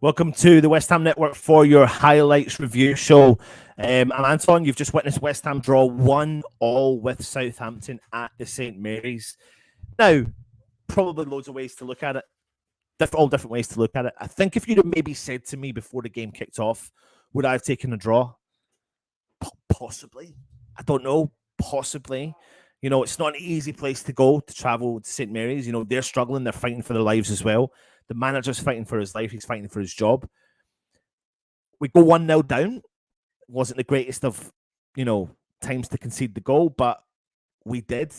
Welcome to the West Ham Network for your highlights review show. I'm Anton. You've just witnessed West Ham draw 1-1 with Southampton at the St Mary's. Now, probably loads of ways to look at it. All different ways to look at it. I think if you'd have maybe said to me before the game kicked off, would I have taken a draw? Possibly. I don't know. Possibly. You know, it's not an easy place to go to travel to St Mary's. You know, they're struggling. They're fighting for their lives as well. The manager's fighting for his life. He's fighting for his job. We go 1-0 down. Wasn't the greatest of, times to concede the goal, but we did.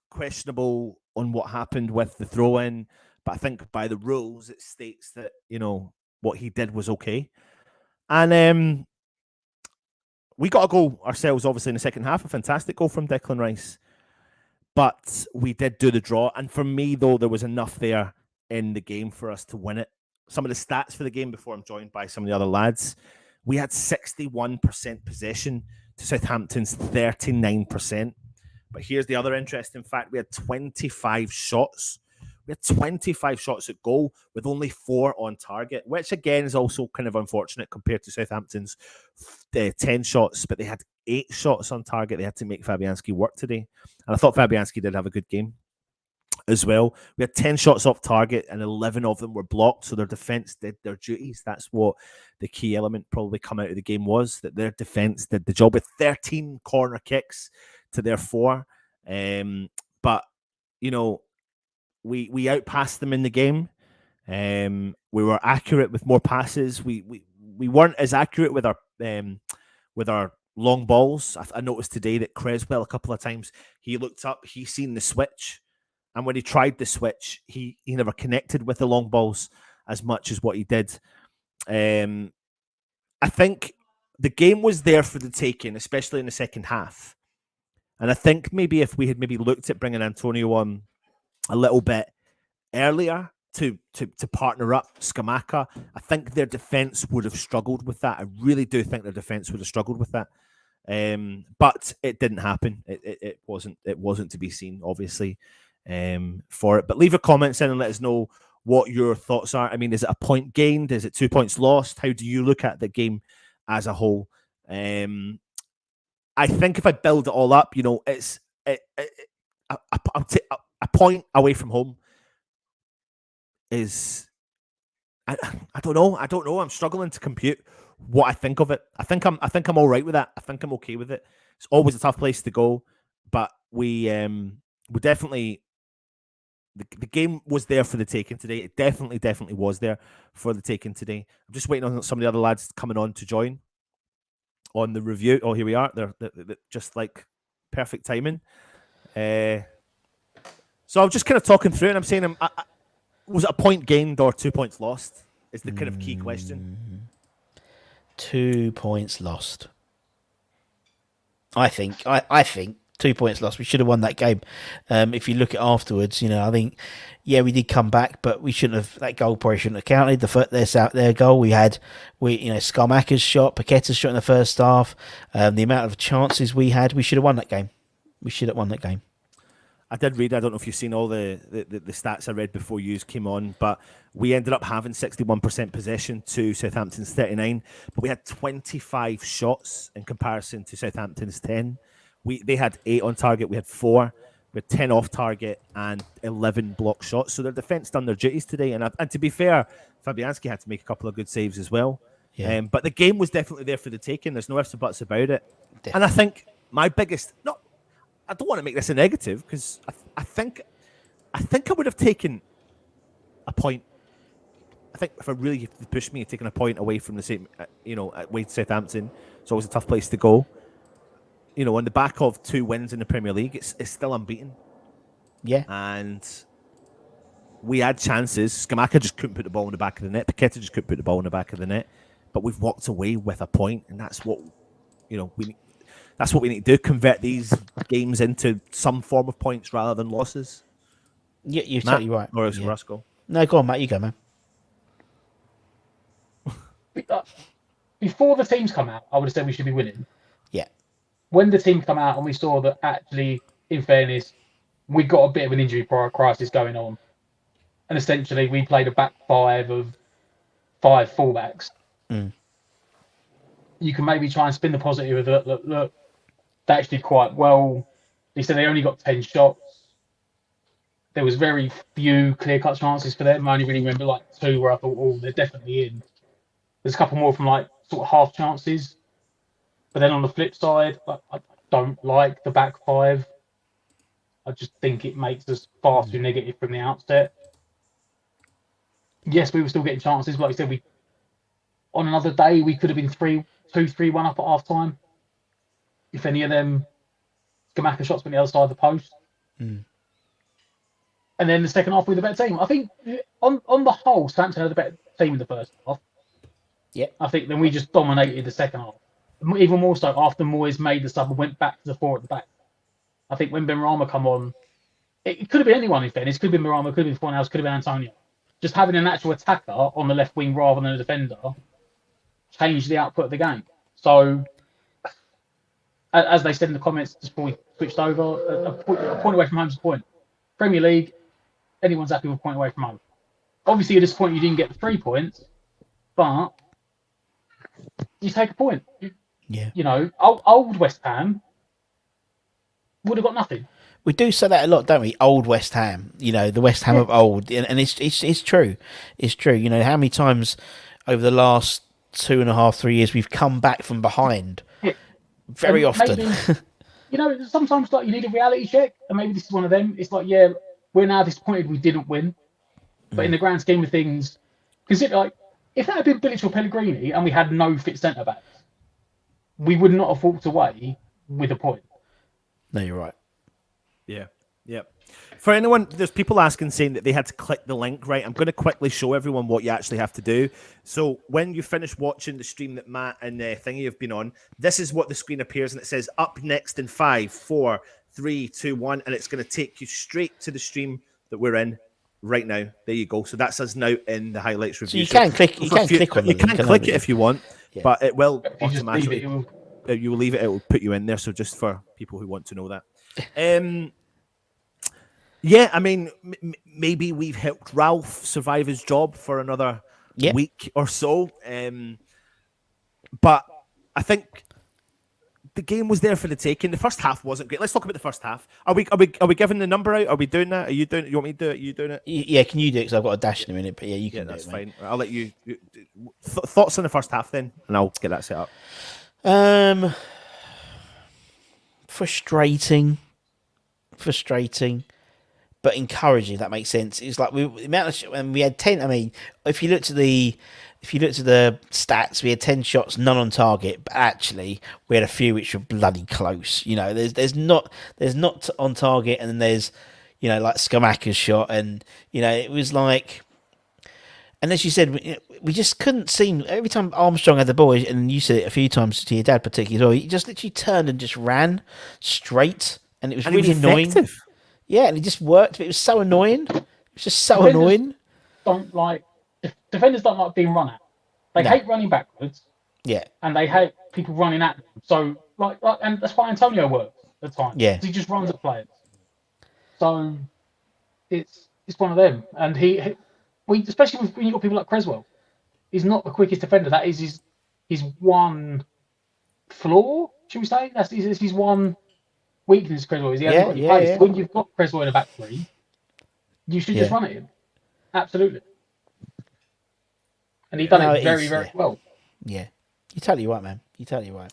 Questionable on what happened with the throw-in, but I think by the rules, it states that, what he did was okay. And we got a goal ourselves, obviously, in the second half. A fantastic goal from Declan Rice. But we did do the draw. And for me, though, there was enough there in the game for us to win it. Some of the stats for the game before I'm joined by some of the other lads. We had 61% possession to Southampton's 39%. But here's the other interesting fact. We had 25 shots. We had 25 shots at goal with only 4 on target, which again is also kind of unfortunate compared to Southampton's 10 shots, but they had 8 shots on target. They had to make Fabianski work today. And I thought Fabianski did have a good game as well. We had 10 shots off target and 11 of them were blocked, so their defence did their duties. That's what the key element probably come out of the game was, that their defence did the job with 13 corner kicks to their 4. But, we outpassed them in the game. We were accurate with more passes. We weren't as accurate with our long balls. I noticed today that Creswell a couple of times, he looked up, he seen the switch, and when he tried the switch, he never connected with the long balls as much as what he did. I think the game was there for the taking, especially in the second half. And I think maybe if we had maybe looked at bringing Antonio on a little bit earlier to partner up Scamacca, I think their defence would have struggled with that. I really do think their defence would have struggled with that. But it didn't happen. It wasn't to be seen, obviously, for it. But leave your comments in and let us know what your thoughts are. I mean, is it a point gained? Is it 2 points lost? How do you look at the game as a whole? I think if I build it all up, it's a point away from home is, I don't know. I'm struggling to compute what I think of it. I think I'm all right with that. I think I'm okay with it. It's always a tough place to go, but we definitely, the game was there for the taking today. It definitely was there for the taking today. I'm just waiting on some of the other lads coming on to join on the review. Oh, here we are. They're just like perfect timing. So I'm just kind of talking through it, and I'm saying, was it a point gained or 2 points lost? Is the kind of key question. 2 points lost. I think 2 points lost. We should have won that game. If you look at afterwards, I think, we did come back, but we shouldn't have. That goal probably shouldn't have counted. Their goal. We had Scarmacca's shot, Paqueta's shot in the first half. The amount of chances we had, we should have won that game. I did read, I don't know if you've seen all the stats I read before you came on, but we ended up having 61% possession to Southampton's 39, but we had 25 shots in comparison to Southampton's 10. They had 8 on target, we had 4, we had 10 off target and 11 block shots. So their defence done their duties today, and to be fair, Fabianski had to make a couple of good saves as well. Yeah. But the game was definitely there for the taking. There's no ifs or buts about it. Definitely. And I think my biggest... I don't want to make this a negative because I think I would have taken a point. I think if I really pushed me, taking a point away from the same, away to Southampton, it's always a tough place to go. On the back of 2 wins in the Premier League, it's still unbeaten. Yeah. And we had chances. Scamacca just couldn't put the ball in the back of the net. Paqueta just couldn't put the ball in the back of the net. But we've walked away with a point, and that's what That's what we need to do, convert these games into some form of points rather than losses. Yeah, you're totally right. Or is Rusko? No, go on, Matt. You go, man. Before the teams come out, I would have said we should be winning. Yeah. When the team come out and we saw that actually, in fairness, we got a bit of an injury crisis going on. And essentially, we played a back five of 5 fullbacks. Mm. You can maybe try and spin the positive of it. Look, they actually did quite well. They said they only got 10 shots. There was very few clear-cut chances for them. I only really remember like 2 where I thought, oh, they're definitely in. There's a couple more from like sort of half chances. But then on the flip side, I don't like the back 5. I just think it makes us far too negative from the outset. Yes, we were still getting chances. Like I said, on another day, we could have been 2-3-1 up at half time. If any of them Skamaka shots went the other side of the post. Mm. And then the second half, we were the better team. I think on the whole, Southampton had the better team in the first half. Yeah. I think then we just dominated the second half. Even more so after Moyes made the sub and went back to the 4 at the back. I think when Benrahma come on, it could have been anyone in fairness. It could have been Benrahma, could have been someone else, could have been Antonio. Just having an actual attacker on the left wing rather than a defender changed the output of the game. So, as they said in the comments just before we switched over, a point away from home is a point. Premier League, anyone's happy with a point away from home. Obviously, at this point, you didn't get the 3 points, but you take a point. Yeah. You know, old West Ham would have got nothing. We do say that a lot, don't we? Old West Ham, you know, the West Ham of old, and it's true. It's true. You know, how many times over the last 2.5, 3 years we've come back from behind? Yeah. Very often. Maybe, you know, sometimes like you need a reality check, and maybe this is one of them. It's like, yeah, we're now disappointed we didn't win, but in the grand scheme of things, consider like if that had been Bilic or Pellegrini and we had no fit centre backs, we would not have walked away with a point. No, you're right. Yeah, yeah. For anyone, there's people asking saying that they had to click the link, right? I'm going to quickly show everyone what you actually have to do. So when you finish watching the stream that Matt and Thingy have been on, this is what the screen appears, and it says up next in 5, 4, 3, 2, 1, and it's going to take you straight to the stream that we're in right now. There you go. So that's us now in the highlights review. So you can click. You can click on. You can click it if you want, but it will If you just leave automatically. You will leave it. It will put you in there. So just for people who want to know that. Yeah, I mean, maybe we've helped Ralph survive his job for another week or so. But I think the game was there for the taking. The first half wasn't great. Let's talk about the first half. Are we giving the number out? Are we doing that? Are you doing it? You want me to do it? Are you doing it? Yeah, can you do it? Because I've got a dash in a minute. But yeah, you can. That's do it, fine. I'll let you. Thoughts on the first half then, and I'll get that set up. Frustrating, but encouraging. If that makes sense. It's like when we had 10. I mean, if you look to the stats, we had 10 shots, none on target. But actually, we had a few which were bloody close. You know, there's not on target, and then there's, you know, like Skamaka's shot, and you know, it was like. And as you said, we just couldn't seem. Every time Armstrong had the ball, and you said it a few times to your dad particularly as well, he just literally turned and just ran straight, and it was really annoying. Effective. Yeah, and it just worked, but it was so annoying. It was just so annoying. Defenders don't like being run at. They hate running backwards. Yeah. And they hate people running at them. So, and that's why Antonio works at times. Yeah. He just runs at players. So, it's one of them. And especially when you've got people like Creswell, he's not the quickest defender. That is his one flaw, should we say? That's his one weakness, Creswell, is he hasn't got any pace. Yeah. When you've got Creswell in a back three, you should just run at him. Absolutely. And he done it very, very well. Yeah. You're totally right, man. You're totally right.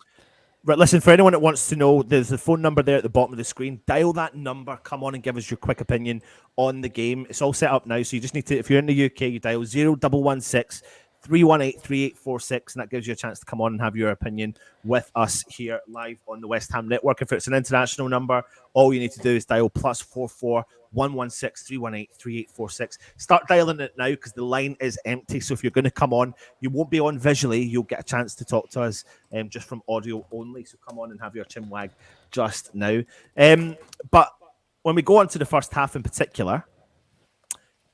Right, listen, for anyone that wants to know, there's the phone number there at the bottom of the screen. Dial that number. Come on and give us your quick opinion on the game. It's all set up now, so you just need to, if you're in the UK, you dial 0116 318 3846, and that gives you a chance to come on and have your opinion with us here live on the West Ham Network. If it's an international number, all you need to do is dial +44 116 318 3846. Start dialing it now because the line is empty. So if you're going to come on, you won't be on visually. You'll get a chance to talk to us just from audio only. So come on and have your chin wag just now. But when we go on to the first half in particular,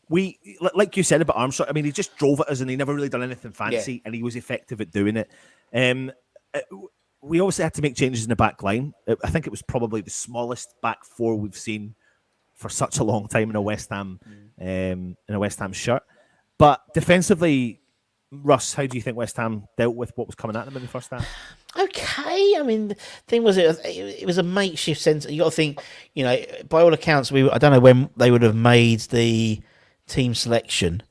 we, like you said about Armstrong, I mean, he just drove at us and he never really done anything fancy and he was effective at doing it. We obviously had to make changes in the back line. I think it was probably the smallest back four we've seen for such a long time in a West Ham shirt. But defensively, Russ, how do you think West Ham dealt with what was coming at them in the first half? Okay, I mean, the thing was, it was a makeshift centre. You got to think, by all accounts, I don't know when they would have made the team selection,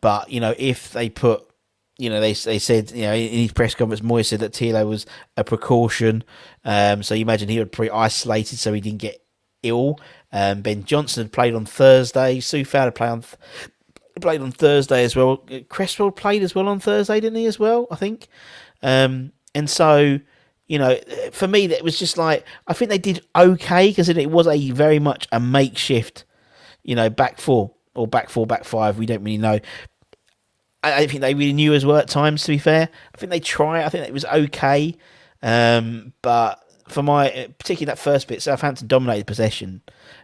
but if they put, they said, in his press conference, Moyes said that Tilo was a precaution. So you imagine he would be isolated so he didn't get ill. Ben Johnson had played on Thursday. Soufal had played on Thursday as well. Cresswell played as well on Thursday, didn't he? As well, I think. And so, for me, that was just like, I think they did okay because it was a very much a makeshift, back four or back four, back five. We don't really know. I don't think they really knew as well at times, to be fair. I think they tried. I think it was okay. But for particularly that first bit, Southampton dominated possession.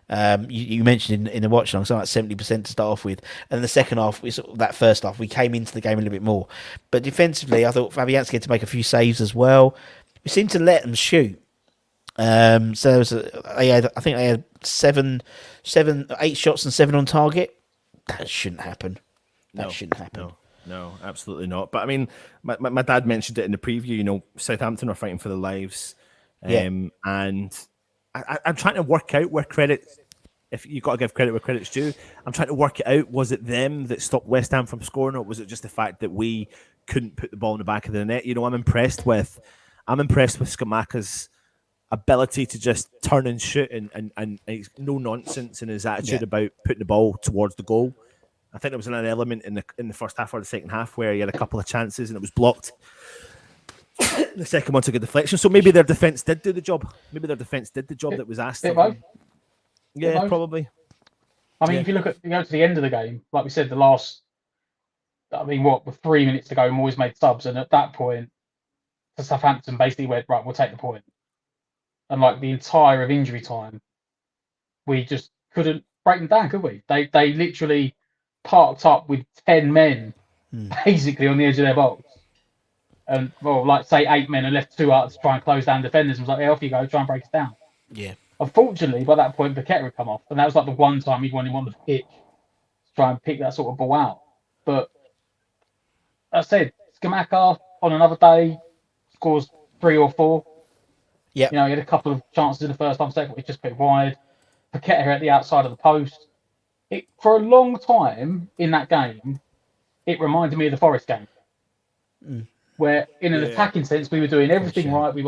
You mentioned in the watch along, something like 70% to start off with. And the second half, that first half, we came into the game a little bit more. But defensively, I thought Fabianski had to make a few saves as well. We seemed to let them shoot. So there was I think they had 8 shots and 7 on target. That shouldn't happen. That shouldn't happen. No, absolutely not. But I mean, my dad mentioned it in the preview. Southampton are fighting for their lives. And I'm trying to work out where credit, if you've got to give credit where credit's due, I'm trying to work it out. Was it them that stopped West Ham from scoring, or was it just the fact that we couldn't put the ball in the back of the net? I'm impressed with Skamaka's ability to just turn and shoot and he's no nonsense in his attitude about putting the ball towards the goal. I think there was an element in the first half or the second half where he had a couple of chances and it was blocked. The second one took a deflection, so maybe their defence did do the job. Maybe their defence did the job that was asked of them. Yeah, probably. I mean, if you go to the end of the game, like we said, with 3 minutes to go, Moyes made subs, and at that point, Southampton basically went, right, we'll take the point. And like the entire of injury time, we just couldn't break them down, could we? They literally parked up with 10 men basically on the edge of their box. And say 8 men and left 2 out to try and close down defenders. And was like, hey, off you go, try and break us down. Yeah. Unfortunately, by that point, Paqueta had come off, and that was like the one time he'd won him on the pitch to try and pick that sort of ball out. But as I said, Scamacca on another day scores 3 or 4. Yeah. He had a couple of chances in the first half, second, he just put it wide. Paqueta at the outside of the post. For a long time in that game, it reminded me of the Forest game. Where in an attacking sense we were doing everything right. We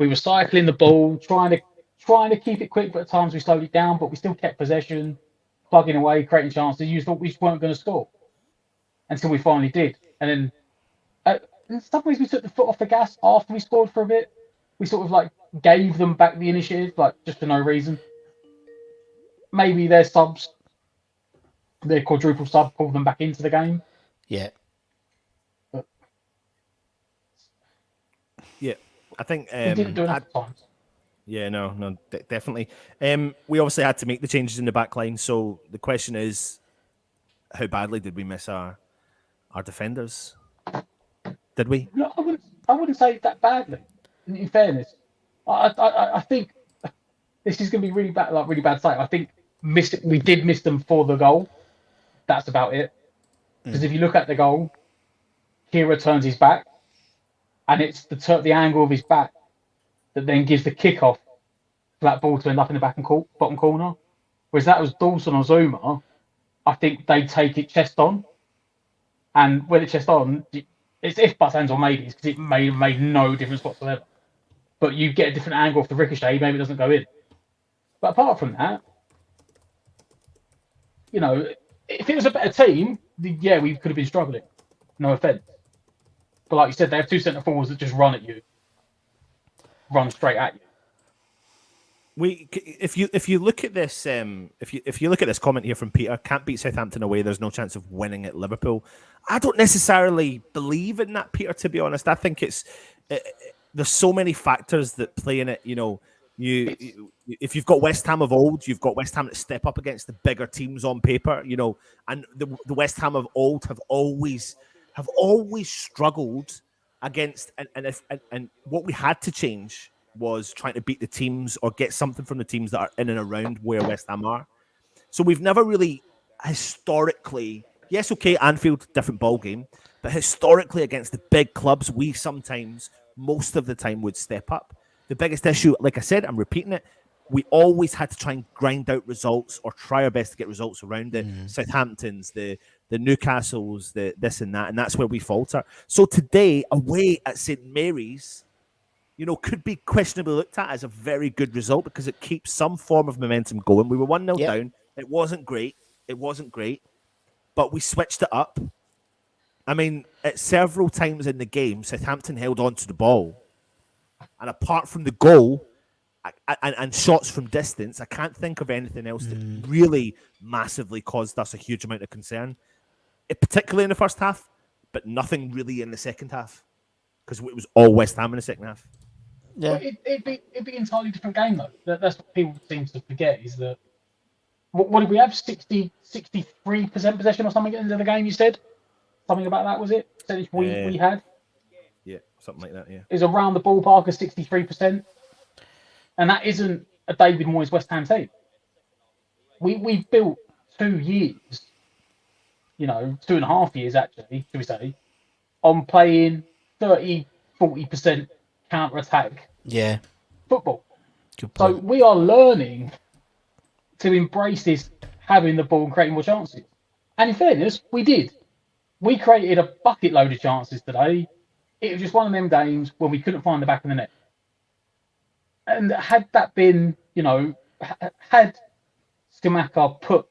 were cycling the ball, trying to keep it quick, but at times we slowed it down, but we still kept possession, plugging away, creating chances. You thought we just weren't going to score until we finally did. And then in some ways we took the foot off the gas after we scored for a bit. We sort of like gave them back the initiative, like just for no reason. Maybe their quadruple sub pulled them back into the game. Yeah. Yeah, I think we didn't do enough times. Yeah, no, definitely. We obviously had to make the changes in the back line, so the question is, how badly did we miss our defenders? Did we? No, I wouldn't say that badly. In fairness, I think this is going to be really bad to say. I think we did miss them for the goal. That's about it. Because if you look at the goal, Kira turns his back, and it's the angle of his back that then gives the kickoff for that ball to end up in the bottom corner. Whereas that was Dawson or Zuma, I think they take it chest on. And with it chest on, it's if buts, ands or maybes, because it made no difference whatsoever. But you get a different angle off the ricochet, maybe it doesn't go in. But apart from that, if it was a better team, yeah, we could have been struggling. No offence. But like you said, they have 2 centre forwards that just run at you, run straight at you. If you look at this, if you look at this comment here from Peter, can't beat Southampton away, there's no chance of winning at Liverpool. I don't necessarily believe in that, Peter. To be honest, I think there's so many factors that play in it. If you've got West Ham of old, you've got West Ham that step up against the bigger teams on paper. And the West Ham of old have always struggled against, and what we had to change was trying to beat the teams or get something from the teams that are in and around where West Ham are. So we've never really historically, yes, okay, Anfield, different ball game, But historically, against the big clubs, we sometimes, most of the time, would step up. The biggest issue, like I said, I'm repeating it, we always had to try and grind out results or try our best to get results around it. Southamptons, the Newcastles, the this and that, and that's where we falter. So today, away at St Mary's, could be questionably looked at as a very good result because it keeps some form of momentum going. We were 1-0 down. It wasn't great. But we switched it up. I mean, at several times in the game, Southampton held on to the ball. And apart from the goal and shots from distance, I can't think of anything else that really massively caused us a huge amount of concern, particularly in the first half, but nothing really in the second half because it was all West Ham in the second half. Yeah, well, it'd be an entirely different game though. That's what people seem to forget is that what did we have? 63% possession or something at the end of the game. You said something about that, was it? Percentage we had. Yeah, something like that. Yeah, is around the ballpark of 63%, and that isn't a David Moyes West Ham team. We built 2 years, 2.5 years actually, should we say, on playing 30-40% counter-attack football. So we are learning to embrace this, having the ball and creating more chances. And in fairness, we did. We created a bucket load of chances today. It was just one of them games when we couldn't find the back of the net. And had that been, had Scamacca put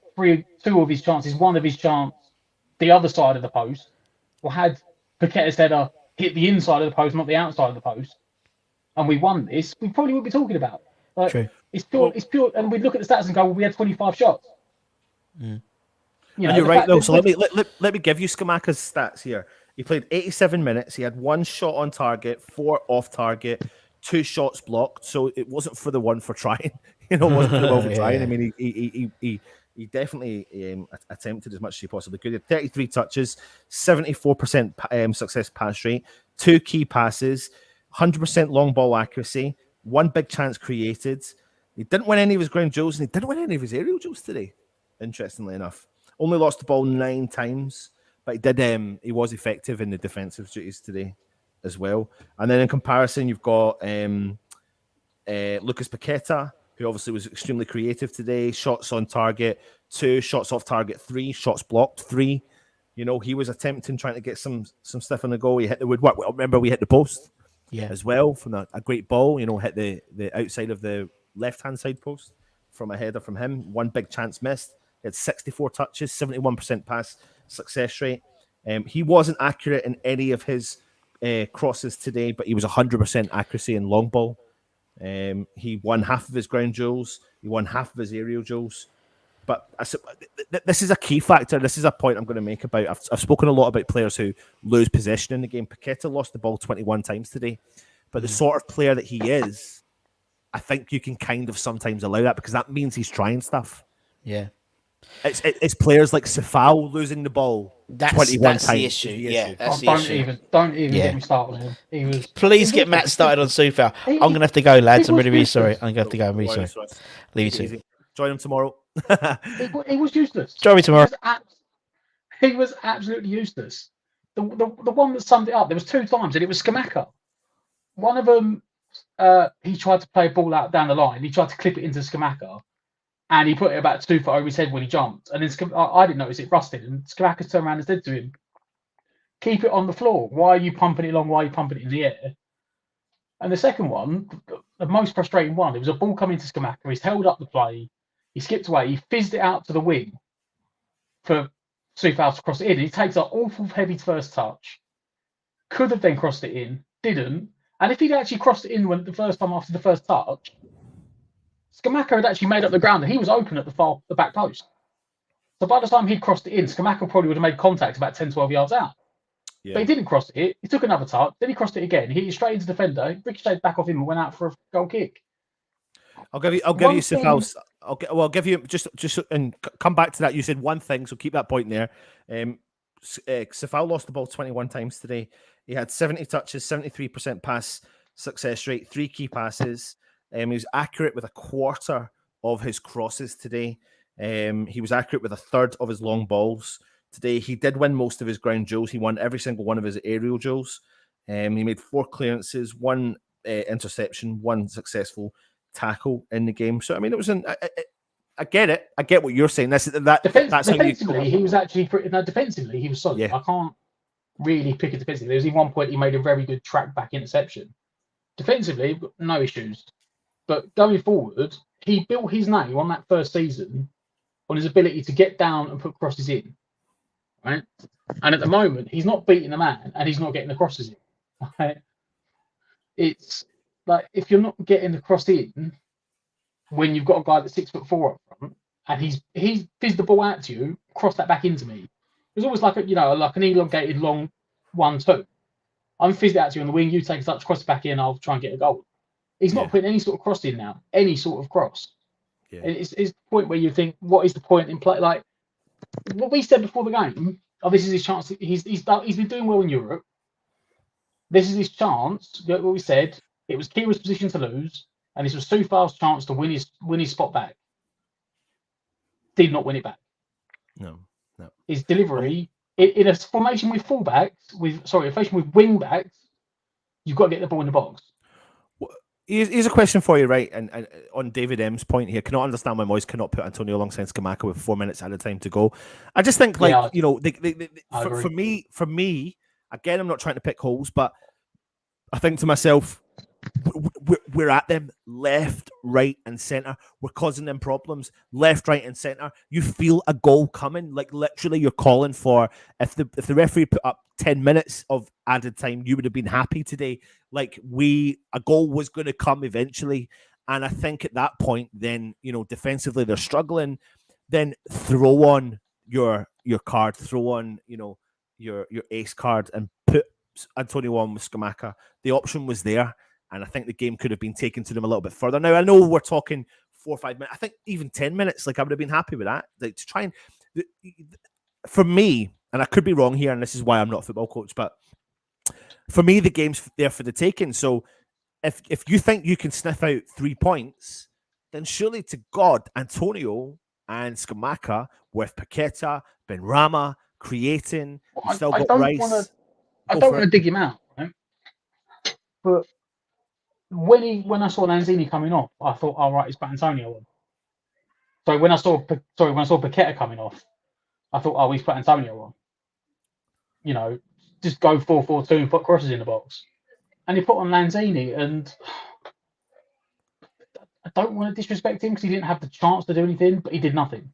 two of his chances, one of his chance, the other side of the post, or had Paqueta's header hit the inside of the post, not the outside of the post, and we won this, we probably wouldn't be talking about it. Like, True. It's pure, and we'd look at the stats and go, well, we had 25 shots. And you're right, though. So let me give you Scamacca's stats here. He played 87 minutes. He had 1 shot on target, 4 off target, 2 shots blocked. So it wasn't for the one for trying. It wasn't for the one for trying. I mean, he definitely attempted as much as he possibly could. He had 33 touches, 74% success pass rate, 2 key passes, 100% long ball accuracy, 1 big chance created. He didn't win any of his ground duels, and he didn't win any of his aerial duels today, interestingly enough. Only lost the ball 9 times, but he did. He was effective in the defensive duties today as well. And then in comparison, you've got Lucas Paqueta, who obviously was extremely creative today. Shots on target 2, shots off target 3, shots blocked 3. He was attempting, trying to get some stuff on the goal. He hit the woodwork. Well, remember, we hit the post as well from a great ball. Hit the outside of the left-hand side post from a header from him. 1 big chance missed. He had 64 touches, 71% pass success rate. He wasn't accurate in any of his crosses today, but he was 100% accuracy in long ball. He won half of his ground duels. He won half of his aerial duels. But this is a key factor. This is a point I'm going to make about. I've spoken a lot about players who lose possession in the game. Paqueta lost the ball 21 times today. But the sort of player that he is, I think you can kind of sometimes allow that because that means he's trying stuff. Yeah. It's players like Sefal losing the ball 21 times. The issue. Yeah, that's the issue. Don't even get me started on him. Please get Matt started on Soufal. I'm going to have to go, lads. I'm really, really sorry. I'm going to have to go. I'm really sorry. Leave you two. Join him tomorrow. He was useless. Join me tomorrow. He was absolutely useless. The one that summed it up, there was 2 times, and it was Scamacca. One of them, he tried to play a ball out down the line. He tried to clip it into Scamacca. And he put it about 2 foot over his head when he jumped. And then I didn't notice it rusted. And Scamacca turned around and said to him, keep it on the floor. Why are you pumping it along? Why are you pumping it in the air? And the second one, the most frustrating one, it was a ball coming to Scamacca. He's held up the play. He skipped away. He fizzed it out to the wing for Soufal to cross it in. He takes an awful heavy first touch. Could have then crossed it in. Didn't. And if he'd actually crossed it in the first time after the first touch, Scamacca had actually made up the ground and he was open at the back post. So by the time he'd crossed it in, Scamacca probably would have made contact about 10, 12 yards out. Yeah. But he didn't cross it. He took another touch. Then he crossed it again. He hit it straight into the defender. Ricocheted back off him and went out for a goal kick. I'll give you Sefal's. I'll give you just and come back to that. You said one thing, so keep that point there. Sefal lost the ball 21 times today. He had 70 touches, 73% pass success rate, 3 key passes. He was accurate with a quarter of his crosses today. He was accurate with a third of his long balls. today. He did win most of his ground duels. He won every single one of his aerial duels. He made 4 clearances, 1 interception, 1 successful tackle in the game. So I mean, it was I get it. I get what you're saying. That's defensively, he was actually pretty. No, defensively, he was solid. Yeah. I can't really pick a defensively. There was even one point he made a very good track back interception. Defensively, no issues. But going forward, he built his name on that first season on his ability to get down and put crosses in. Right? And at the moment, he's not beating the man and he's not getting the crosses in. Right? It's like if you're not getting the cross in when you've got a guy that's 6'4" up front and he's fizzed the ball out to you, cross that back into me. It's always like like an elongated long 1-2. I'm fizzed it out to you on the wing, you take a touch, cross it back in, I'll try and get a goal. He's not putting any sort of cross in now, any sort of cross. Yeah. It's the point where you think, what is the point in play? Like what we said before the game, this is his chance. He's been doing well in Europe. This is his chance. What we said, it was Kira's position to lose, and this was Soufal's chance to win his spot back. Did not win it back. No. His delivery in a formation with fullbacks, a formation with wing backs, you've got to get the ball in the box. Here's a question for you, right? And on David M's point here, cannot understand why Moyes cannot put Antonio alongside Scamacca with 4 minutes at a time to go. I just think, for me, again, I'm not trying to pick holes, but I think to myself, we're at them left, right, and centre. We're causing them problems left, right, and centre. You feel a goal coming, like literally, you're calling for. If the referee put up 10 minutes of added time, you would have been happy today. Like a goal was going to come eventually, and I think at that point, then defensively they're struggling. Then throw on your card, throw on your ace card, and put Antonio on with Scamacca. The option was there. And I think the game could have been taken to them a little bit further. Now, I know we're talking 4 or 5 minutes. I think even 10 minutes, I would have been happy with that. Like, to try and... For me, and I could be wrong here, and this is why I'm not a football coach, but for me, the game's there for the taking. So if you think you can sniff out 3 points, then surely to God, Antonio and Scamacca with Paqueta, Benrahma, creating, you've still got Rice. I don't want to dig him out, right? But when I saw Lanzini coming off, I thought, all right, it's put Antonio on. So when I saw Paqueta coming off, I thought, oh, he's put Antonio on. Just go 4-4-2 and put crosses in the box. And he put on Lanzini, and I don't want to disrespect him because he didn't have the chance to do anything, but he did nothing.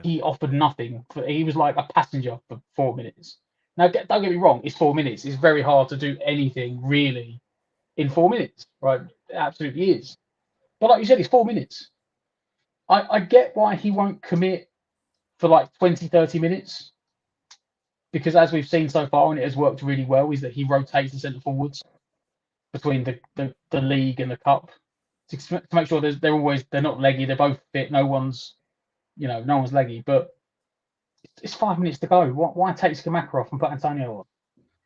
He offered nothing. He was like a passenger for 4 minutes. Now, don't get me wrong, it's 4 minutes. It's very hard to do anything really in 4 minutes, right? It absolutely is. But like you said, it's 4 minutes. I get why he won't commit for 20, 30 minutes. Because as we've seen so far, and it has worked really well, is that he rotates the centre forwards between the league and the cup to make sure they're not leggy, they're both fit, no one's leggy. But it's 5 minutes to go. Why take Scamacca off and put Antonio on?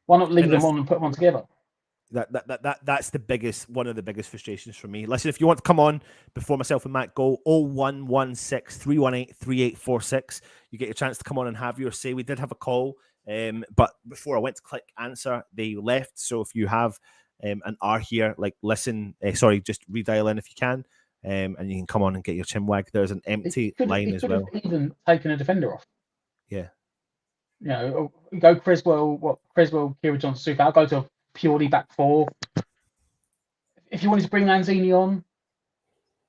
Why not leave them on and put them on together? That's one of the biggest frustrations for me. Listen, if you want to come on before myself and Matt go, 0116 318 3846. You get your chance to come on and have your say. We did have a call, but before I went to click answer, they left. So if you have and are here, listen, just redial in if you can, and you can come on and get your chinwag. There's an empty line as well. Even taken a defender off. Yeah. Go Creswell, Kira Johnson, Soufal. I'll go to a purely back 4. If you wanted to bring Lanzini on,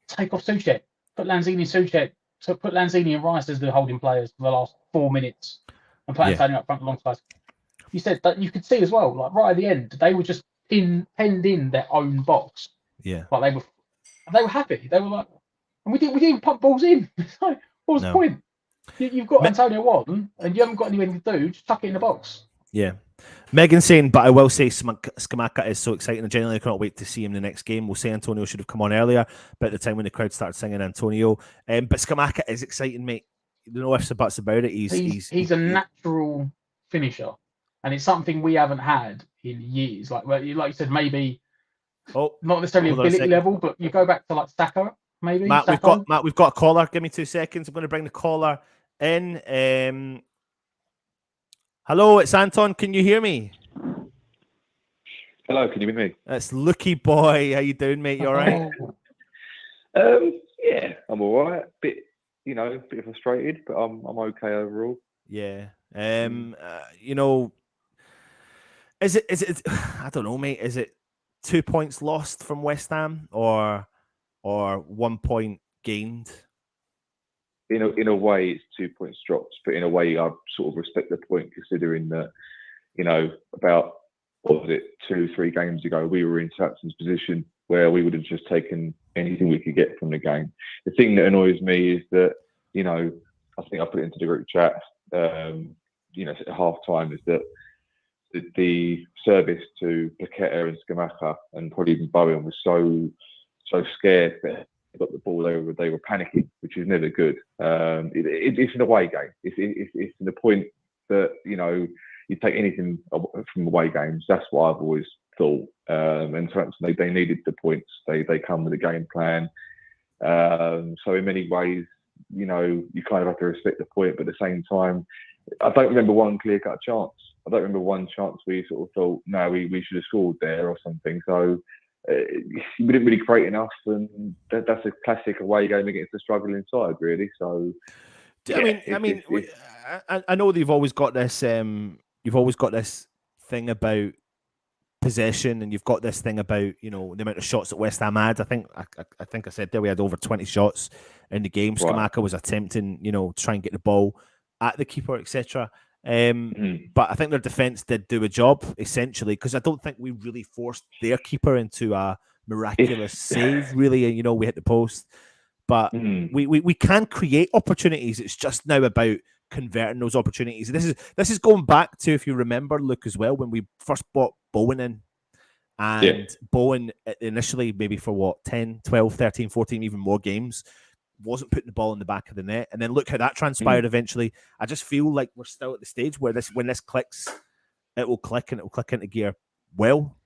take off Soucek. Put Lanzini and Soucek. So put Lanzini and Rice as the holding players for the last 4 minutes and put Antonio up front alongside. You said that you could see as well, right at the end, they were just penned in their own box. Yeah. They were happy. They were like, and we didn't even pump balls in. What was the point? You've got Antonio on, and you haven't got anything to do. Just chuck it in the box. Yeah. Megan saying, but I will say Scamacca is so exciting. I genuinely cannot wait to see him in the next game. We'll say Antonio should have come on earlier, but at the time when the crowd started singing Antonio. But Scamacca is exciting, mate. No ifs or buts about it. He's a natural finisher, and it's something we haven't had in years. Like you said, maybe not necessarily ability level, but you go back to Saka, maybe. Matt, we've got a caller. Give me 2 seconds. I'm going to bring the caller in. Hello, it's Anton. Can you hear me? Hello, can you hear me? It's Lucky Boy. How you doing, mate? You all right? Yeah, I'm all right. Bit frustrated, but I'm okay overall. Yeah. You know, is it? I don't know, mate. Is it 2 points lost from West Ham or 1 point gained? In a way, it's 2 points dropped, but in a way, I sort of respect the point, considering that about what was it 2-3 games ago, we were in Southampton's position where we would have just taken anything we could get from the game. The thing that annoys me is that I think I put it into the group chat. At half time is that the service to Paqueta and Scamacca and probably even Bowen was so scared that they got the ball over. They were panicking, which is never good. It's an away game. It's to the point that you take anything from away games. That's what I've always thought. And Southampton, they needed the points. They come with a game plan. So in many ways, you kind of have to respect the point, but at the same time, I don't remember one clear-cut chance. I don't remember one chance where you sort of thought, no, we should have scored there or something. So we didn't really create enough, and that's a classic away game against a struggling side, really. So, I know that you've always got this. You've always got this thing about possession, and you've got this thing about the amount of shots that West Ham had. I think I said there we had over 20 shots in the game. Right. Scamacca was attempting, to try and get the ball at the keeper, etc. But I think their defence did do a job essentially, because I don't think we really forced their keeper into a miraculous save. Really, we hit the post, but we can create opportunities. It's just now about converting those opportunities. This is going back to, if you remember, Luke, as well, when we first brought Bowen in, and Bowen initially, maybe for 10, 12, 13, 14, even more games, wasn't putting the ball in the back of the net, and then look how that transpired eventually. I just feel like we're still at the stage where when this clicks, it will click, and it will click into gear well.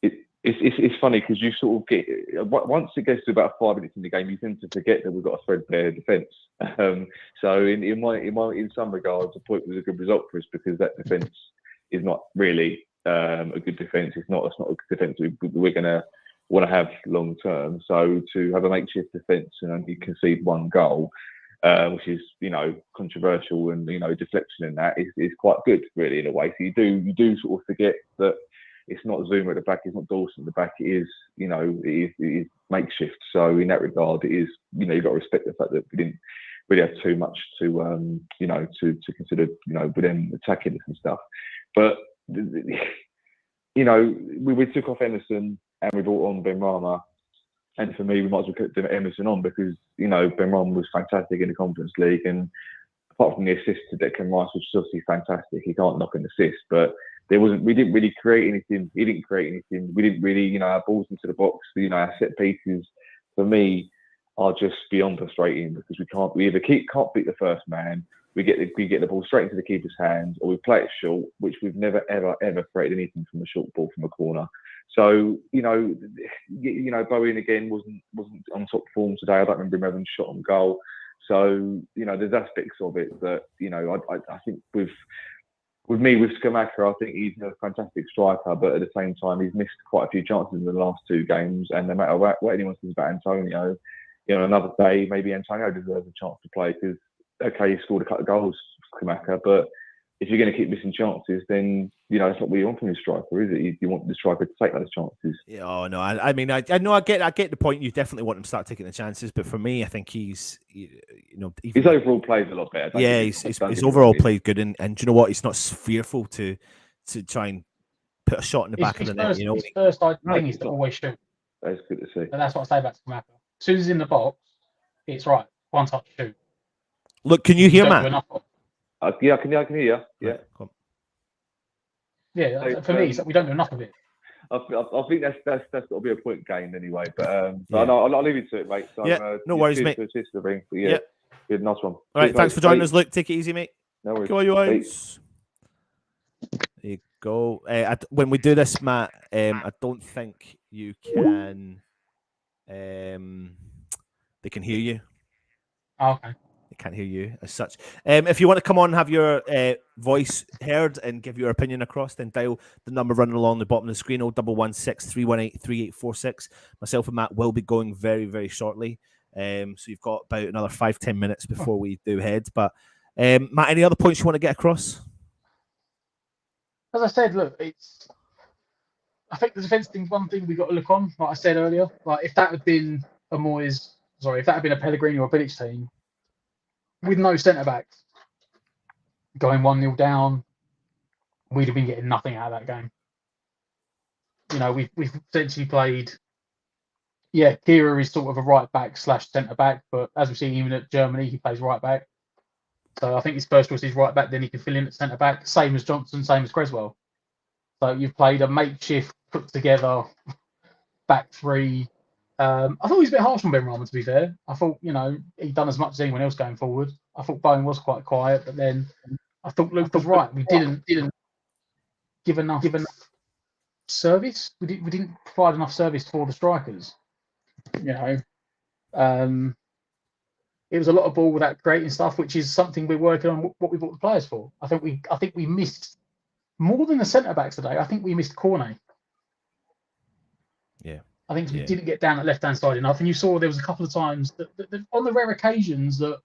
It's funny because you sort of get, once it gets to about 5 minutes in the game, you tend to forget that we've got a threadbare defence. So in some regards, the point was a good result for us, because that defence is not really a good defence. It's not a good defence we're going to want to have long term. So to have a makeshift defence and only concede one goal, which is controversial, and deflection in that is quite good, really, in a way. So you do sort of forget that it's not Zuma at the back, it's not Dawson at the back. It is makeshift. So in that regard, it is you've got to respect the fact that we didn't really have too much to consider with them attacking us and stuff. But we took off Emerson and we brought on Benrahma. And for me, we might as well keep Emerson on, because Benrahma was fantastic in the Conference League, and apart from the assist to Declan Rice, which is obviously fantastic, he can't knock an assist, but we didn't really create anything. He didn't create anything. We didn't really, our balls into the box, our set pieces, for me, are just beyond frustrating, because we either can't beat the first man, we get the ball straight into the keeper's hands, or we play it short, which we've never ever created anything from a short ball from a corner. So Bowen again wasn't on top form today. I don't remember him having a shot on goal. So there's aspects of it that I think with Scamacca, I think he's a fantastic striker, but at the same time, he's missed quite a few chances in the last 2 games. And no matter what anyone says about Antonio, another day, maybe Antonio deserves a chance to play, because, okay, he scored a couple of goals, Scamacca, but if you're going to keep missing chances, then it's not what you want from your striker, is it? You want the striker to take those chances. Yeah, oh no, I mean, I know, I get the point. You definitely want him to start taking the chances, but for me, I think he's his overall plays a lot better. Yeah, his overall play good, and do you know what? He's not fearful to try and put a shot in the back of the net. His first thing is to always shoot. That's good to see. And that's what I say about Scamacca. As soon as he's in the box, it's right. One touch, shoot. Look, can you hear, Matt? Yeah, I can hear you. Yeah. Cool. Yeah, for me, we don't do enough of it. I think that's got to be a point gained anyway. But I'll leave you to it, mate. So, no worries, mate. Good, nice one. All right, thanks for joining us, Luke. Take it easy, mate. No worries. Go on, you eyes. There you go. When we do this, Matt, I don't think you can. They can hear you. Oh, okay. can't hear you as such. If you want to come on and have your voice heard and give your opinion across, then dial the number running along the bottom of the screen, 0116 318 3846. Myself and Matt will be going very, very shortly. So you've got about another 5-10 minutes before we do head. But Matt, any other points you want to get across? As I said, look, I think the defence thing's one thing we've got to look on. Like I said earlier, like if that had been a Pellegrini or a Bilic team with no centre backs going 1-0 down, we'd have been getting nothing out of that game. You know, we've essentially played. Yeah, Kira is sort of a right back / centre back, but as we see, even at Germany, he plays right back. So I think his first choice is right back, then he can fill in at centre back, same as Johnson, same as Creswell. So you've played a makeshift, put together back three. I thought he was a bit harsh on Ben Rahman, to be fair. I thought, he'd done as much as anyone else going forward. I thought Bowen was quite quiet, but then I thought Luke was right. We didn't give enough service. We didn't provide enough service for the strikers. It was a lot of ball without creating stuff, which is something we're working on. What we bought the players for. I think we missed more than the centre backs today. I think we missed Cornet. Yeah. I think we didn't get down that left-hand side enough. And you saw there was a couple of times that on the rare occasions that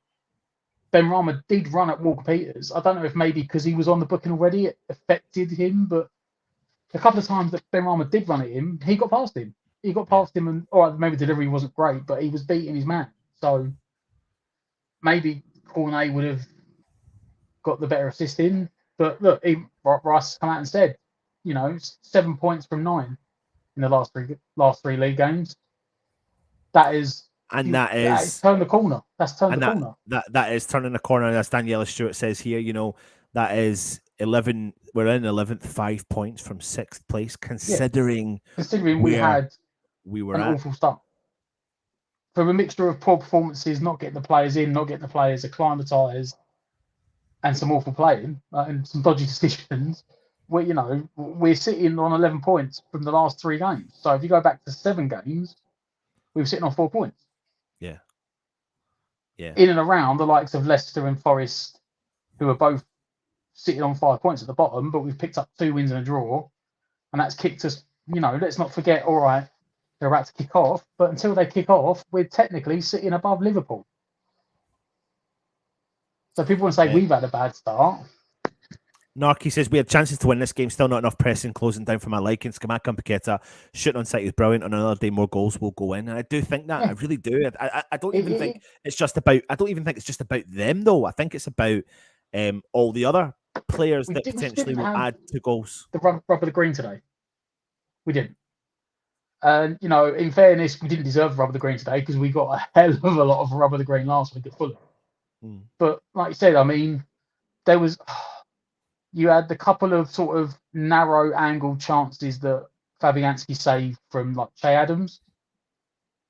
Ben Rama did run at Walker Peters. I don't know if maybe because he was on the booking already, it affected him. But a couple of times that Ben Rama did run at him, he got past him. And all right, maybe delivery wasn't great, but he was beating his man. So maybe Cornet would have got the better assist in. But look, Rice come out and said, 7 points from 9 in the last three league games. That is turned the corner. That's turned the corner. That is turning the corner. As Daniela Stewart says here, that is 11. We're in 11th, 5 points from 6th place, considering we were an awful start. For a mixture of poor performances, not getting the players in, not getting the players acclimatised, and some awful playing and some dodgy decisions, we're sitting on 11 points from the last 3 games. So if you go back to 7 games, we were sitting on 4 points. Yeah. In and around the likes of Leicester and Forest, who are both sitting on 5 points at the bottom, but we've picked up 2 wins and a draw, and that's kicked us. Let's not forget. All right, they're about to kick off, but until they kick off, we're technically sitting above Liverpool. So people want to say we've had a bad start. Narky says we had chances to win this game, still not enough pressing, closing down for my liking. Scamacca and Paqueta shooting on sight is brilliant. On another day, more goals will go in, and I do think that. I really do. I don't even think it's just about. I don't even think it's just about them, though. I think it's about all the other players that potentially will add to goals. The rub of the green today, we didn't. And in fairness, we didn't deserve rub of the green today because we got a hell of a lot of rub of the green last week at Fulham. But like you said, there was. You had the couple of sort of narrow angle chances that Fabianski saved from like Che Adams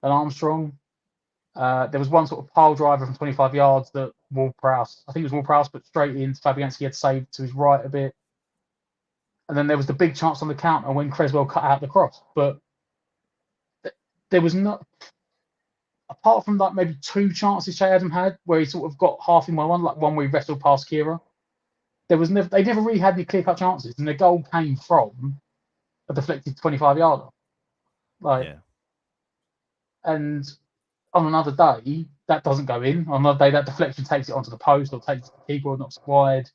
and Armstrong. There was one sort of pile driver from 25 yards that Ward-Prowse, I think it was Ward-Prowse, but straight in. Fabianski had saved to his right a bit. And then there was the big chance on the counter when Creswell cut out the cross. But there was not, apart from like maybe 2 chances Che Adams had where he sort of got half in one, like one where he wrestled past Kira. They never really had any clear-cut chances, and the goal came from a deflected 25-yarder. And on another day, that doesn't go in. On another day, that deflection takes it onto the post or takes it to the keeper or knocks it wide.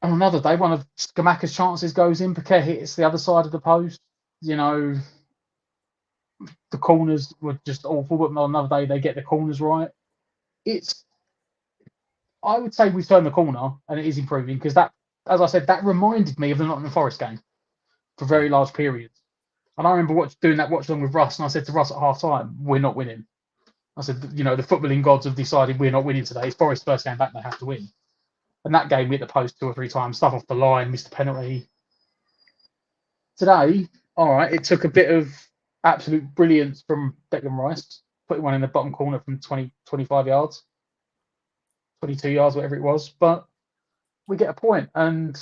On another day, one of Scamacca's chances goes in. Piquet hits the other side of the post. The corners were just awful, but on another day, they get the corners right. I would say we've turned the corner and it is improving because that, as I said, that reminded me of the Nottingham Forest game for very large periods. And I remember doing that watch along with Russ, and I said to Russ at half time, we're not winning. I said, the footballing gods have decided we're not winning today. It's Forest's first game back, they have to win. And that game, we hit the post 2 or 3 times, stuff off the line, missed the penalty. Today, all right, it took a bit of absolute brilliance from Declan Rice, putting one in the bottom corner from 25 yards. 22 yards, whatever it was, but we get a point. And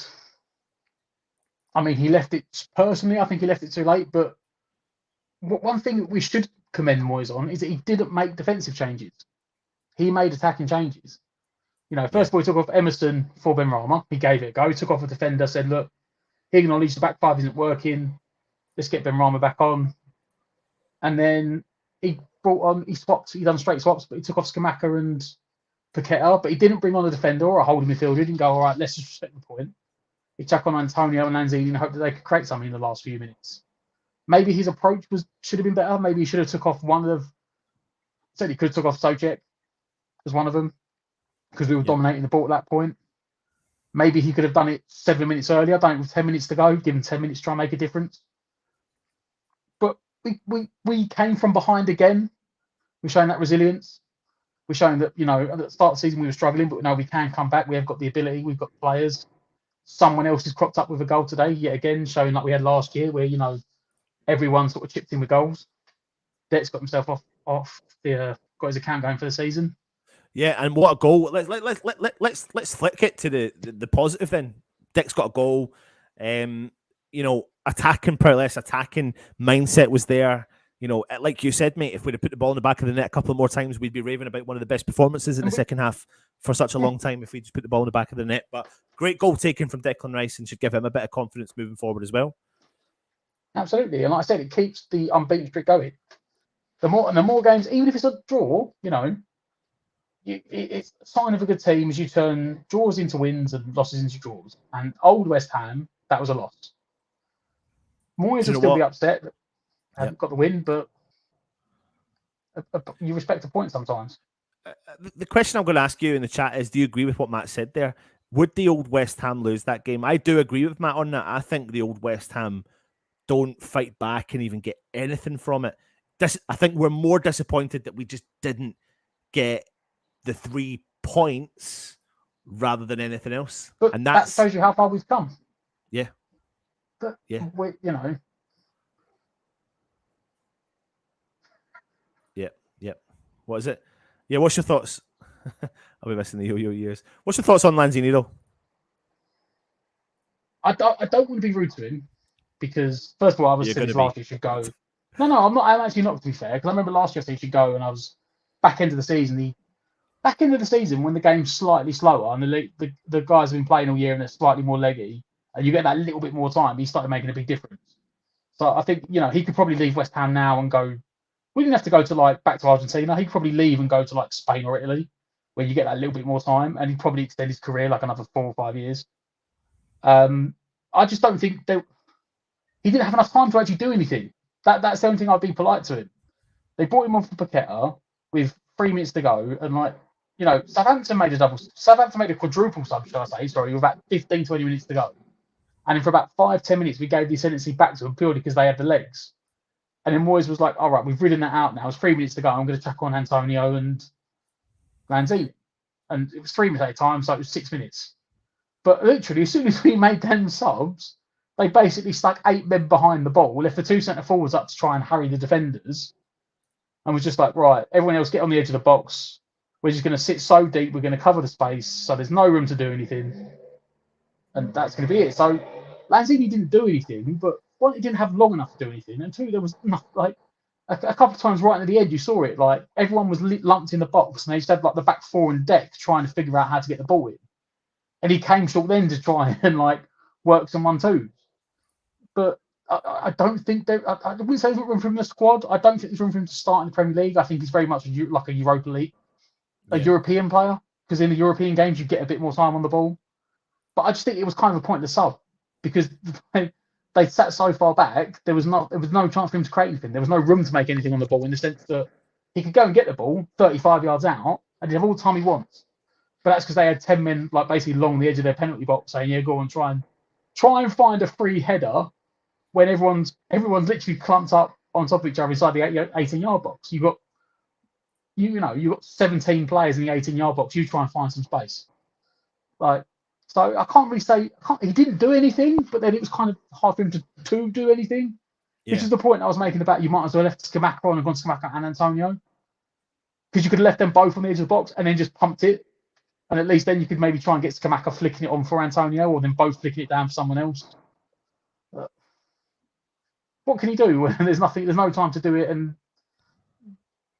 he left it, personally, I think he left it too late. But one thing that we should commend Moyes on is that he didn't make defensive changes. he made attacking changes. First of all, he took off Emerson for Benrahma. He gave it a go. He took off a defender, said, look, he acknowledged the back five isn't working. Let's get Benrahma back on. And then he done straight swaps, but he took off Skamaka and Paqueta, but he didn't bring on a defender or a holding midfielder. He didn't go, all right, let's just respect the point. He chucked on Antonio and Lanzini and hoped that they could create something in the last few minutes. Maybe his approach should have been better. Maybe he should have took off one of said he could have took off Sojek as one of them because we were dominating the ball at that point. Maybe he could have done it 7 minutes earlier, done it with 10 minutes to go, given 10 minutes to try and make a difference. But we came from behind again. We're showing that resilience. We're showing that, at the start of the season we were struggling, but now we can come back. We have got the ability. We've got the players. Someone else has cropped up with a goal today, yet again, showing like we had last year where, everyone sort of chipped in with goals. Deck's got himself got his account going for the season. Yeah, and what a goal! Let's flick it to the positive then. Dick's got a goal. Attacking prowess, attacking mindset was there. Like you said, mate, if we'd have put the ball in the back of the net a couple more times, we'd be raving about one of the best performances in the second half for such a long time if we just put the ball in the back of the net. But great goal taken from Declan Rice and should give him a bit of confidence moving forward as well. Absolutely, and like I said, it keeps the unbeaten streak going. The more games, even if it's a draw, it's a sign of a good team as you turn draws into wins and losses into draws. And old West Ham, that was a loss. Moyes will still be upset that haven't got the win, but you respect the point sometimes. The question I'm going to ask you in the chat is, do you agree with what Matt said there? Would the old West Ham lose that game? I do agree with Matt on that. I think the old West Ham don't fight back and even get anything from it. I think we're more disappointed that we just didn't get the 3 points rather than anything else. But and that shows you how far we've come. Yeah. But, Yeah. Yeah. What is it? Yeah, what's your thoughts? I'll be missing the yo-yo years. What's your thoughts on Lanzini, though? I don't want to be rude to him because, first of all, I was saying last year should go. No, I'm not. I'm actually not, to be fair, because I remember last year I said he should go, and I was back end of the season. Back end of the season when the game's slightly slower and the guys have been playing all year and they're slightly more leggy, and you get that little bit more time, he started making a big difference. So I think he could probably leave West Ham now and go. We didn't have to go to back to Argentina. He could probably leave and go to Spain or Italy, where you get that little bit more time, and he'd probably extend his career another 4 or 5 years. I just don't think he didn't have enough time to actually do anything. That's the only thing I'd be polite to him. They brought him on for Paqueta with 3 minutes to go, and Southampton made a quadruple sub, shall I say? Sorry, with about 15, 20 minutes to go, and then for about 5-10 minutes we gave the ascendancy back to them purely because they had the legs. And then Moyes was like, all right, we've ridden that out now. It's 3 minutes to go. I'm going to chuck on Antonio and Lanzini. And it was 3 minutes at a time, so it was 6 minutes. But literally, as soon as we made them subs, they basically stuck 8 men behind the ball, left the 2 centre forwards up to try and harry the defenders, and was just like, right, everyone else get on the edge of the box. We're just going to sit so deep, we're going to cover the space, so there's no room to do anything. And that's going to be it. So Lanzini didn't do anything, but one, he didn't have long enough to do anything, and two, there was enough, a couple of times right at the end, you saw it, everyone was lumped in the box, and they just had the back four and Deck trying to figure out how to get the ball in. And he came short then to try and work some 1-2s. But I don't think I wouldn't say there's room for him in the squad. I don't think there's room for him to start in the Premier League. I think he's very much like a Europa League, a European player, because in the European games you get a bit more time on the ball. But I just think it was kind of a pointless sub because they sat so far back. There was no chance for him to create anything. There was no room to make anything on the ball in the sense that he could go and get the ball 35 yards out and he'd have all the time he wants. But that's because they had 10 men basically along the edge of their penalty box saying, "Yeah, go on, try and find a free header." When everyone's literally clumped up on top of each other inside the 18-yard box, you got 17 players in the 18-yard box. You try and find some space, so I can't really say he didn't do anything, but then it was kind of hard for him to do anything. Yeah. Which is the point I was making about you might as well have left Skamaka on and gone Skamaka and Antonio, because you could have left them both on the edge of the box and then just pumped it, and at least then you could maybe try and get Skamaka flicking it on for Antonio, or then both flicking it down for someone else. What can he do when there's no time to do it, and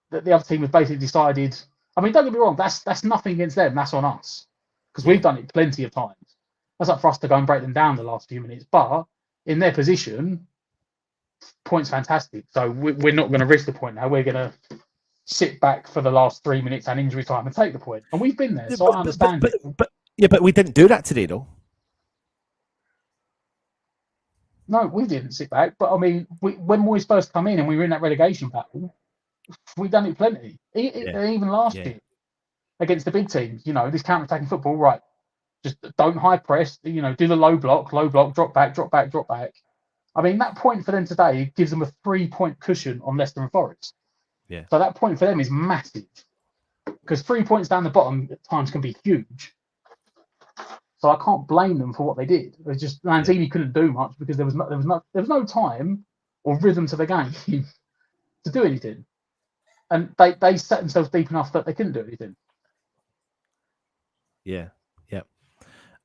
the other team has basically decided I mean, don't get me wrong. That's nothing against them. That's on us because we've done it plenty of times. That's up for us to go and break them down the last few minutes. But in their position, point's fantastic. So we're not going to risk the point now. We're going to sit back for the last 3 minutes and injury time and take the point. And we've been there, so I understand it. But we didn't do that today, though. No, we didn't sit back. But I mean, when Moyes first come in and we were in that relegation battle, we've done it plenty. Even last year against the big teams, this counter-attacking football, right? Just don't high press, do the low block, drop back. I mean, that point for them today gives them a 3-point cushion on Leicester and Forest. Yeah. So that point for them is massive because 3 points down the bottom at times can be huge. So I can't blame them for what they did. It was just Lanzini couldn't do much because there was no time or rhythm to the game to do anything, and they set themselves deep enough that they couldn't do anything. Yeah,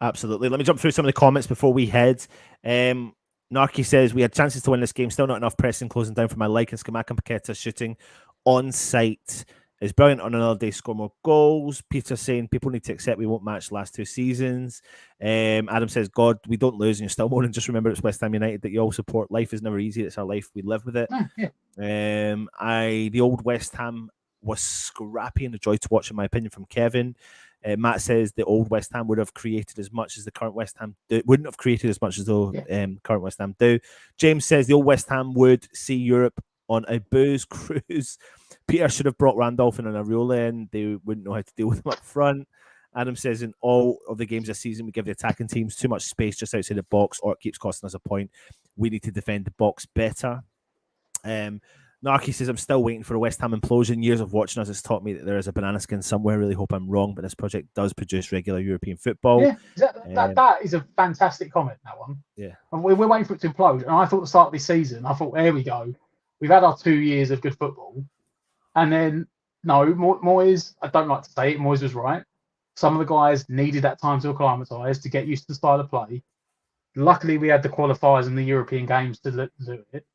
absolutely. Let me jump through some of the comments before we head. Narky says we had chances to win this game, still not enough pressing, closing down for my liking. Scamacca and Paqueta shooting on site is brilliant. On another day, score more goals. Peter saying people need to accept we won't match last 2 seasons. Adam says, God, we don't lose and you're still moaning. Just remember it's West Ham United that you all support. Life is never easy. It's our life. We live with it. The old West Ham was scrappy and a joy to watch, in my opinion, from Kevin. Matt says the old West Ham would have created as much as the current West Ham do. Wouldn't have created as much as the current West Ham do. James says the old West Ham would see Europe on a booze cruise. Peter should have brought Randolph and Areola in. They wouldn't know how to deal with them up front. Adam says in all of the games this season, we give the attacking teams too much space just outside the box, or it keeps costing us a point. We need to defend the box better. Narky says, I'm still waiting for a West Ham implosion. Years of watching us has taught me that there is a banana skin somewhere. Really hope I'm wrong, but this project does produce regular European football. Yeah, that is a fantastic comment, that one. Yeah. And we're waiting for it to implode. And I thought at the start of this season, there we go. We've had our 2 years of good football. And then, no, Moyes, I don't like to say it, Moyes was right. Some of the guys needed that time to acclimatise, to get used to the style of play. Luckily, we had the qualifiers in the European games to do it.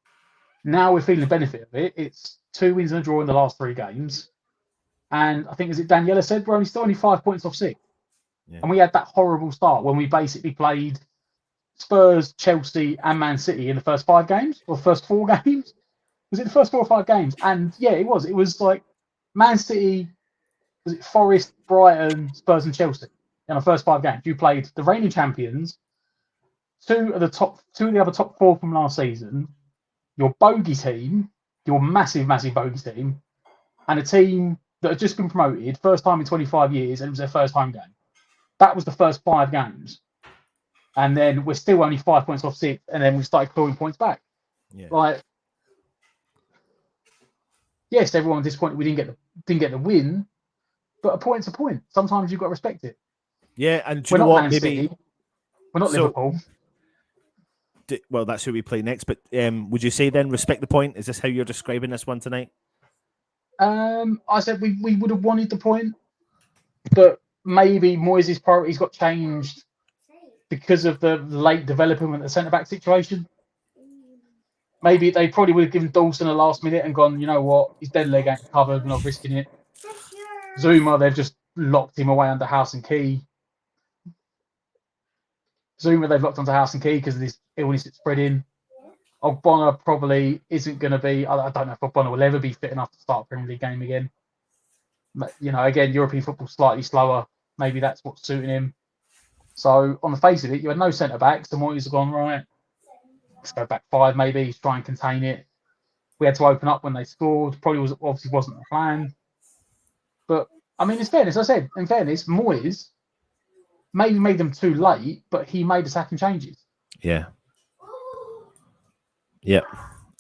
Now we're feeling the benefit of it. It's 2 wins and a draw in the last 3 games. And I think, as Daniela said, we're only 5 points off 6. Yeah. And we had that horrible start when we basically played Spurs, Chelsea, and Man City in the first 5 games, or first 4 games. Was it the first 4 or 5 games? And yeah, it was. It was like Man City, was it Forest, Brighton, Spurs, and Chelsea in the first 5 games. You played the reigning champions, 2 of the other top 4 from last season, your bogey team, your massive bogey team, and a team that had just been promoted, first time in 25 years, and it was their first home game. That was the first 5 games. And then we're still only 5 points off 6, and then we started clawing points back. Yeah. Yes, everyone's disappointed we didn't get the win, but a point's a point. Sometimes you've got to respect it. Yeah, and do you know what? Maybe we're not Liverpool. Well, that's who we play next. But would you say then respect the point? Is this how you're describing this one tonight? I said we would have wanted the point, but maybe Moyes' priorities got changed because of the late development of the centre-back situation. Maybe they probably would have given Dawson a last minute and gone, you know what, his dead leg ain't covered, we're not risking it. Zuma, they've just locked him away under house and key. Zuma, they've locked onto house and key because of this illness it's spreading. Ogbonna probably isn't going to be, I don't know if Ogbonna will ever be fit enough to start a Premier League game again. But, again, European football slightly slower. Maybe that's what's suiting him. So, on the face of it, you had no centre-backs. The Moyes have gone, right, let's go back 5 maybe, try and contain it. We had to open up when they scored. Obviously wasn't the plan. But, I mean, in fairness, Moyes maybe made them too late, but he made attacking changes. Yeah. Yeah,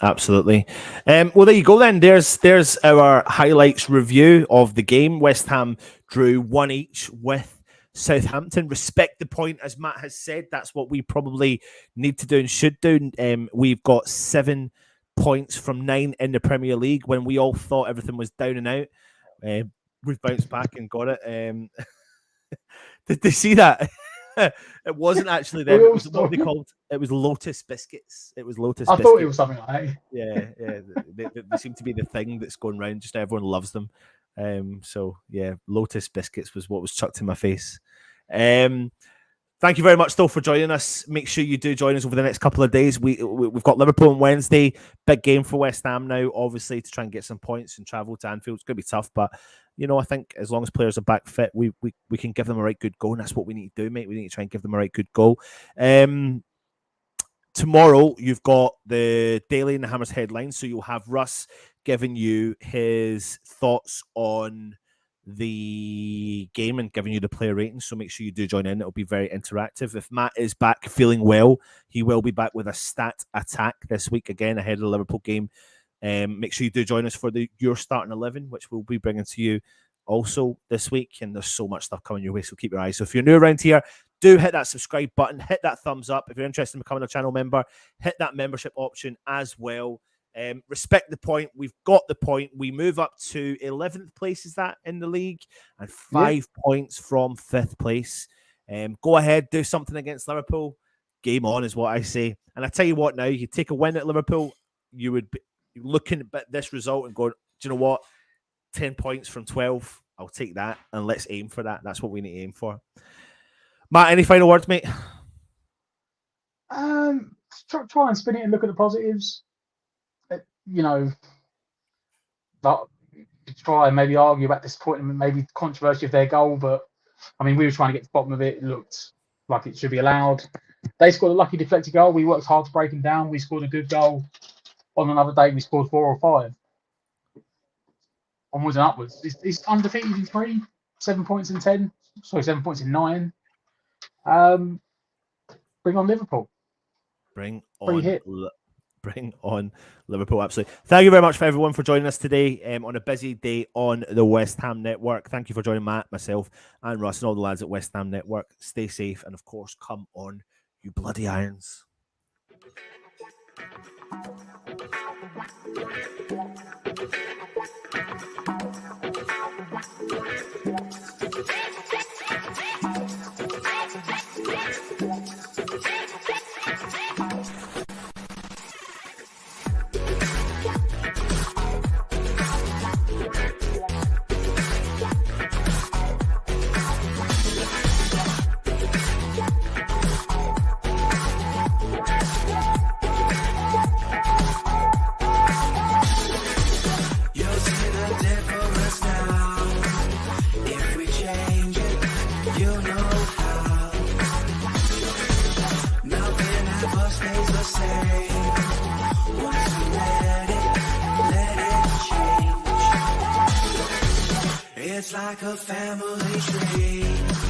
absolutely. Well, there you go then. There's our highlights review of the game. West Ham drew 1 each with Southampton. Respect the point, as Matt has said. That's what we probably need to do and should do. We've got 7 points from 9 in the Premier League when we all thought everything was down and out. We've bounced back and got it. Did they see that? It wasn't actually them. It was what they called. It was Lotus biscuits. It was Lotus. I thought it was something like that. Yeah. They seem to be the thing that's going round. Just everyone loves them. So yeah, Lotus biscuits was what was chucked in my face. Thank you very much, though, for joining us. Make sure you do join us over the next couple of days. We've got Liverpool on Wednesday. Big game for West Ham now, obviously, to try and get some points and travel to Anfield. It's going to be tough, but, you know, I think as long as players are back fit, we can give them a right good go, and that's what we need to do, mate. We need to try and give them a right good go. Tomorrow, you've got the Daily and the Hammers headlines, so you'll have Russ giving you his thoughts on the game and giving you the player ratings, so make sure you do join in. It'll be very interactive. If Matt is back feeling well, he will be back with a stat attack this week again ahead of the Liverpool game. Make sure you do join us for your starting 11, which we'll be bringing to you also this week, and there's so much stuff coming your way, so keep your eyes. So if you're new around here, do hit that subscribe button, hit that thumbs up. If you're interested in becoming a channel member, hit that membership option as well. Respect the point. We've got the point. We move up to 11th place, is that, in the league, and 5 points from 5th place. Go ahead, do something against Liverpool. Game on is what I say. And I tell you what, now you take a win at Liverpool, you would be looking at this result and going, do you know what? 10 points from 12. I'll take that, and let's aim for that. That's what we need to aim for. Matt, any final words, mate? Try and spin it and look at the positives. You know, try and maybe argue about disappointment, maybe controversy of their goal, but I mean, we were trying to get to the bottom of it. It looked like it should be allowed. They scored a lucky deflected goal. We worked hard to break them down. We scored a good goal. On another day, we scored 4 or 5. Onwards and upwards. It's undefeated in 3, 7 points in 10. Sorry, 7 points in 9. Bring on Liverpool. Bring on Liverpool, absolutely. Thank you very much for everyone for joining us today on a busy day on the West Ham Network. Thank you for joining Matt, myself, and Russ, and all the lads at West Ham Network. Stay safe, and of course, come on, you bloody Irons. It's like a family tree.